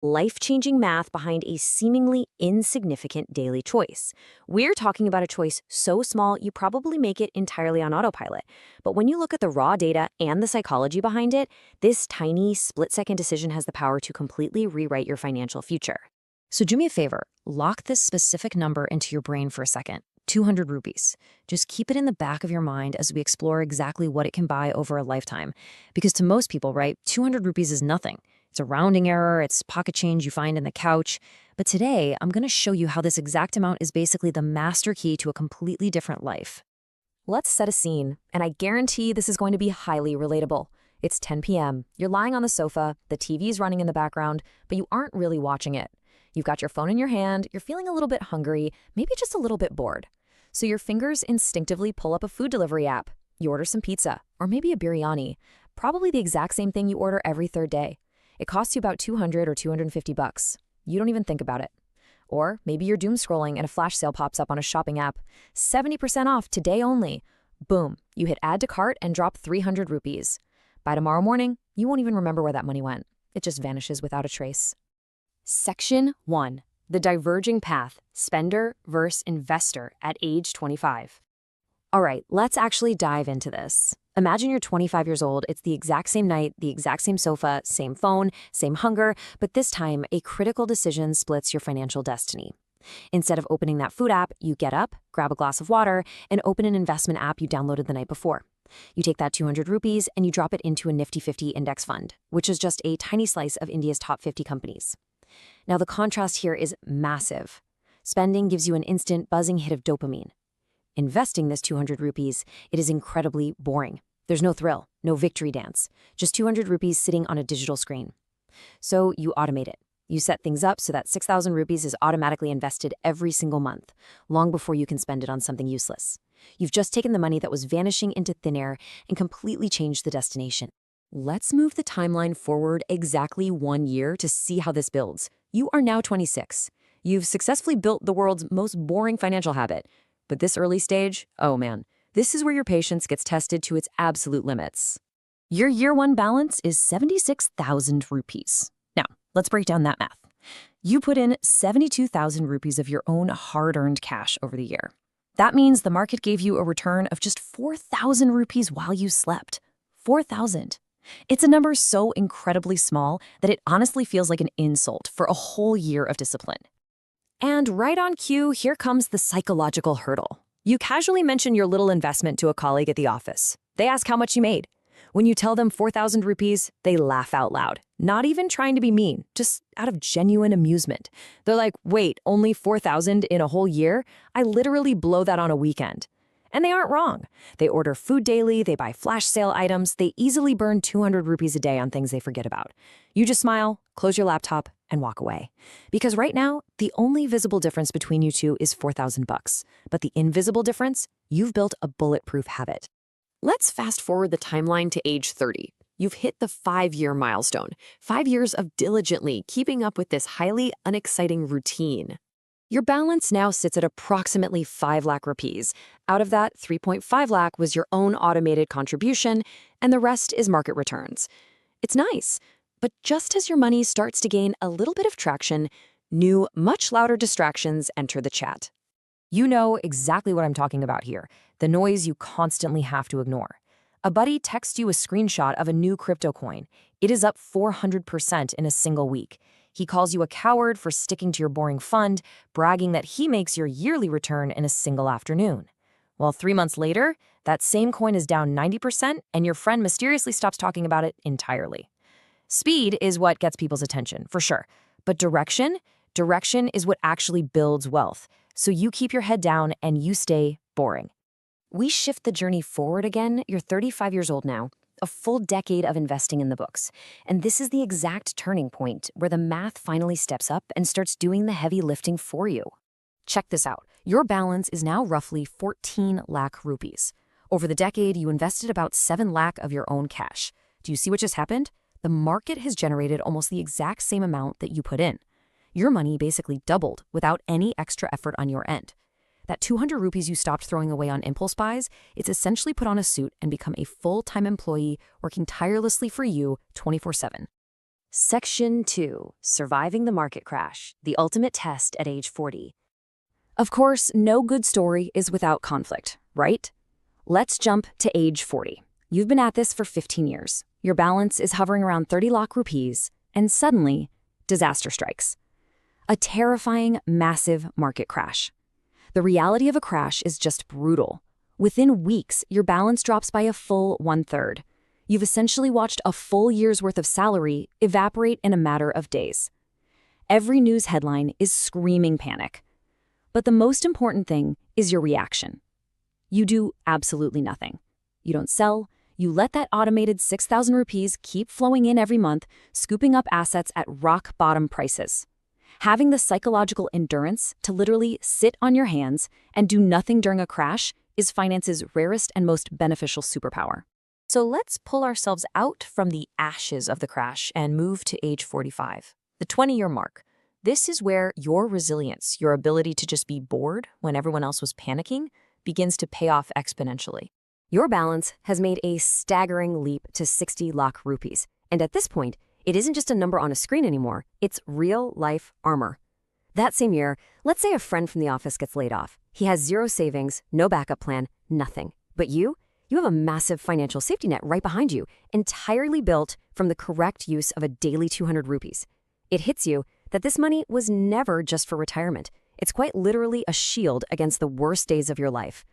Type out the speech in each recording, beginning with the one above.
life-changing math behind a seemingly insignificant daily choice. We're talking about a choice so small you probably make it entirely on autopilot. But when you look at the raw data and the psychology behind it, this tiny split-second decision has the power to completely rewrite your financial future. So do me a favor, lock this specific number into your brain for a second. 200 rupees. Just keep it in the back of your mind as we explore exactly what it can buy over a lifetime. Because to most people, right, 200 rupees is nothing. It's a rounding error, it's pocket change you find in the couch. But today, I'm going to show you how this exact amount is basically the master key to a completely different life. Let's set a scene, and I guarantee this is going to be highly relatable. It's 10 p.m., you're lying on the sofa, the TV's running in the background, but you aren't really watching it. You've got your phone in your hand, you're feeling a little bit hungry, maybe just a little bit bored. So your fingers instinctively pull up a food delivery app. You order some pizza, or maybe a biryani, probably the exact same thing you order every third day. It costs you about $200 or $250. You don't even think about it. Or maybe you're doom scrolling and a flash sale pops up on a shopping app. 70% off today only. Boom, you hit add to cart and drop 300 rupees. By tomorrow morning, you won't even remember where that money went. It just vanishes without a trace. Section 1. The diverging path, spender versus investor at age 25. All right, let's actually dive into this. Imagine you're 25 years old, it's the exact same night, the exact same sofa, same phone, same hunger, but this time a critical decision splits your financial destiny. Instead of opening that food app, you get up, grab a glass of water, and open an investment app you downloaded the night before. You take that 200 rupees and you drop it into a Nifty 50 index fund, which is just a tiny slice of India's top 50 companies. Now, the contrast here is massive. Spending gives you an instant buzzing hit of dopamine. Investing this 200 rupees, it is incredibly boring. There's no thrill, no victory dance, just 200 rupees sitting on a digital screen. So you automate it. You set things up so that 6,000 rupees is automatically invested every single month, long before you can spend it on something useless. You've just taken the money that was vanishing into thin air and completely changed the destination. Let's move the timeline forward exactly 1 year to see how this builds. You are now 26. You've successfully built the world's most boring financial habit. But this early stage, oh man, this is where your patience gets tested to its absolute limits. Your year one balance is 76,000 rupees. Now, let's break down that math. You put in 72,000 rupees of your own hard-earned cash over the year. That means the market gave you a return of just 4,000 rupees while you slept. 4,000. It's a number so incredibly small that it honestly feels like an insult for a whole year of discipline. And right on cue, here comes the psychological hurdle. You casually mention your little investment to a colleague at the office. They ask how much you made. When you tell them 4,000 rupees, they laugh out loud, not even trying to be mean, just out of genuine amusement. They're like, wait, only 4,000 in a whole year? I literally blow that on a weekend. And they aren't wrong. They order food daily, they buy flash sale items, they easily burn 200 rupees a day on things they forget about. You just smile, close your laptop, and walk away. Because right now, the only visible difference between you two is 4,000 bucks. But the invisible difference, you've built a bulletproof habit. Let's fast forward the timeline to age 30. You've hit the 5-year milestone. 5 years of diligently keeping up with this highly unexciting routine. Your balance now sits at approximately 5 lakh rupees. Out of that, 3.5 lakh was your own automated contribution, and the rest is market returns. It's nice, but just as your money starts to gain a little bit of traction, new, much louder distractions enter the chat. You know exactly what I'm talking about here, the noise you constantly have to ignore. A buddy texts you a screenshot of a new crypto coin. It is up 400% in a single week. He calls you a coward for sticking to your boring fund, bragging that he makes your yearly return in a single afternoon. Well, 3 months later, that same coin is down 90% and your friend mysteriously stops talking about it entirely. Speed is what gets people's attention, for sure. But direction is what actually builds wealth. So you keep your head down and you stay boring. We shift the journey forward again. You're 35 years old now. A full decade of investing in the books. And this is the exact turning point where the math finally steps up and starts doing the heavy lifting for you. Check this out. Your balance is now roughly 14 lakh rupees. Over the decade, you invested about 7 lakh of your own cash. Do you see what just happened? The market has generated almost the exact same amount that you put in. Your money basically doubled without any extra effort on your end. That 200 rupees you stopped throwing away on impulse buys, it's essentially put on a suit and become a full-time employee working tirelessly for you 24/7. Section 2. Surviving the market crash, the ultimate test at age 40. Of course, no good story is without conflict, right? Let's jump to age 40. You've been at this for 15 years. Your balance is hovering around 30 lakh rupees, and suddenly, disaster strikes. A terrifying, massive market crash. The reality of a crash is just brutal. Within weeks, your balance drops by a full 1/3. You've essentially watched a full year's worth of salary evaporate in a matter of days. Every news headline is screaming panic. But the most important thing is your reaction. You do absolutely nothing. You don't sell. You let that automated 6,000 rupees keep flowing in every month, scooping up assets at rock-bottom prices. Having the psychological endurance to literally sit on your hands and do nothing during a crash is finance's rarest and most beneficial superpower. So let's pull ourselves out from the ashes of the crash and move to age 45, the 20-year mark. This is where your resilience, your ability to just be bored when everyone else was panicking, begins to pay off exponentially. Your balance has made a staggering leap to 60 lakh rupees. And at this point, it isn't just a number on a screen anymore, it's real-life armor. That same year, let's say a friend from the office gets laid off. He has zero savings, no backup plan, nothing. But you have a massive financial safety net right behind you, entirely built from the correct use of a daily 200 rupees. It hits you that this money was never just for retirement. It's quite literally a shield against the worst days of your life.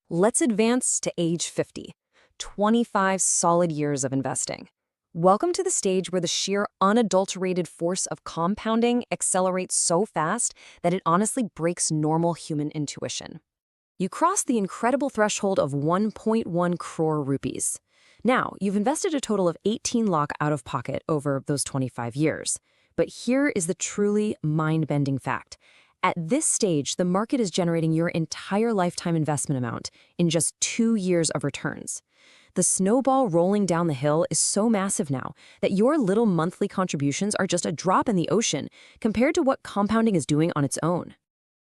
Let's advance to age 50, 25 solid years of investing. Welcome to the stage where the sheer unadulterated force of compounding accelerates so fast that it honestly breaks normal human intuition. You cross the incredible threshold of 1.1 crore rupees. Now, you've invested a total of 18 lakh out of pocket over those 25 years. But here is the truly mind-bending fact. At this stage, the market is generating your entire lifetime investment amount in just 2 years of returns. The snowball rolling down the hill is so massive now that your little monthly contributions are just a drop in the ocean compared to what compounding is doing on its own.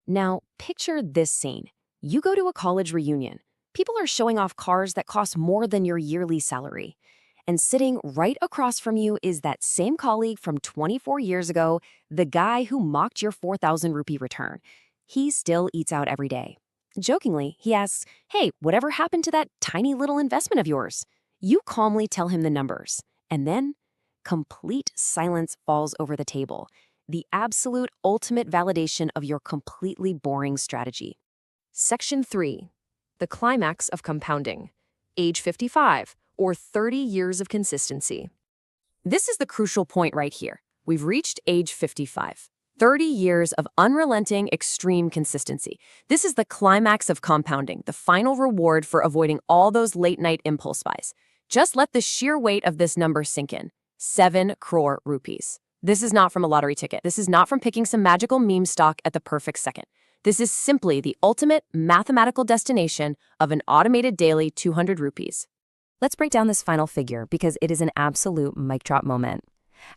Now, picture this scene. You go to a college reunion. People are showing off cars that cost more than your yearly salary. And sitting right across from you is that same colleague from 24 years ago, the guy who mocked your 4,000 rupee return. He still eats out every day. Jokingly, he asks, "Hey, whatever happened to that tiny little investment of yours?" You calmly tell him the numbers. And then, complete silence falls over the table. The absolute ultimate validation of your completely boring strategy. Section 3. The climax of compounding. Age 55, or 30 years of consistency. This is the crucial point right here. We've reached age 55. 30 years of unrelenting, extreme consistency. This is the climax of compounding, the final reward for avoiding all those late-night impulse buys. Just let the sheer weight of this number sink in. 7 crore rupees. This is not from a lottery ticket. This is not from picking some magical meme stock at the perfect second. This is simply the ultimate mathematical destination of an automated daily 200 rupees. Let's break down this final figure because it is an absolute mic drop moment.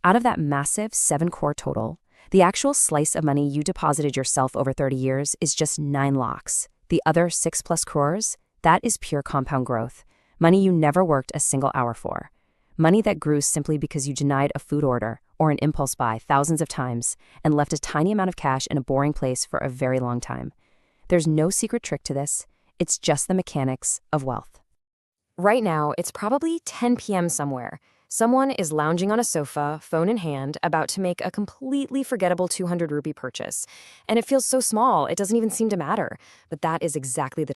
Out of that massive 7 crore total, the actual slice of money you deposited yourself over 30 years is just 9 lakhs. The other 6+ crores, that is pure compound growth. Money you never worked a single hour for. Money that grew simply because you denied a food order or an impulse buy thousands of times and left a tiny amount of cash in a boring place for a very long time. There's no secret trick to this. It's just the mechanics of wealth. Right now, it's probably 10 p.m. somewhere. Someone is lounging on a sofa, phone in hand, about to make a completely forgettable 200 rupee purchase. And it feels so small, it doesn't even seem to matter. But that is exactly the